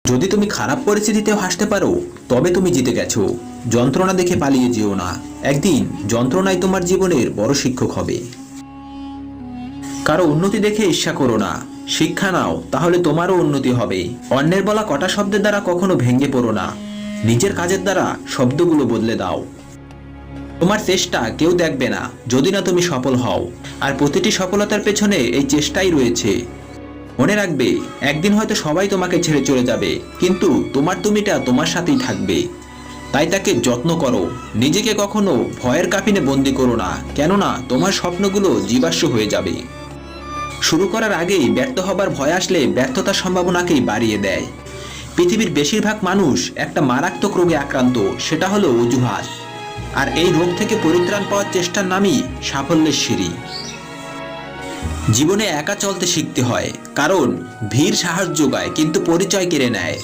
যদি তুমি খারাপ পরিস্থিতিতেও হাসতে পারো তবে তুমি জিতে গেছো। যন্ত্রণা দেখে পালিয়ে যেও না, একদিন যন্ত্রণাই তোমার জীবনের বড় শিক্ষক হবে। কারো উন্নতি দেখে ঈর্ষা করো না, শিক্ষা নাও, তাহলে তোমারও উন্নতি হবে। অন্যের বলা কটা শব্দের দ্বারা কখনো ভেঙে পড়ো না, নিজের কাজের দ্বারা শব্দগুলো বদলে দাও। তোমার চেষ্টা কেউ দেখবে না যদি না তুমি সফল হও, আর প্রতিটি সফলতার পেছনে এই চেষ্টাই রয়েছে। মনে রাখবে, একদিন হয়তো সবাই তোমাকে ছেড়ে চলে যাবে, কিন্তু তোমার তুমিটা তোমার সাথেই থাকবে। তাই তাকে যত্ন করো, নিজেকে কখনো ভয়ের কাফিনে বন্দি করো না, কেননা তোমার স্বপ্নগুলো জীবাশ্ম হয়ে যাবে। শুরু করার আগেই ব্যর্থ হবার ভয় আসলে ব্যর্থতার সম্ভাবনাকেই বাড়িয়ে দেয়। পৃথিবীর বেশিরভাগ মানুষ একটা মারাত্মক রোগে আক্রান্ত, সেটা হলো অজুহাত। আর এই রোগ থেকে পরিত্রাণ পাওয়ার চেষ্টার নামই সাফল্যের সিঁড়ি। জীবনে একা চলতে শিখতে হয়, কারণ ভিড় সাহস যোগায় কিন্তু পরিচয় কেড়ে নেয়।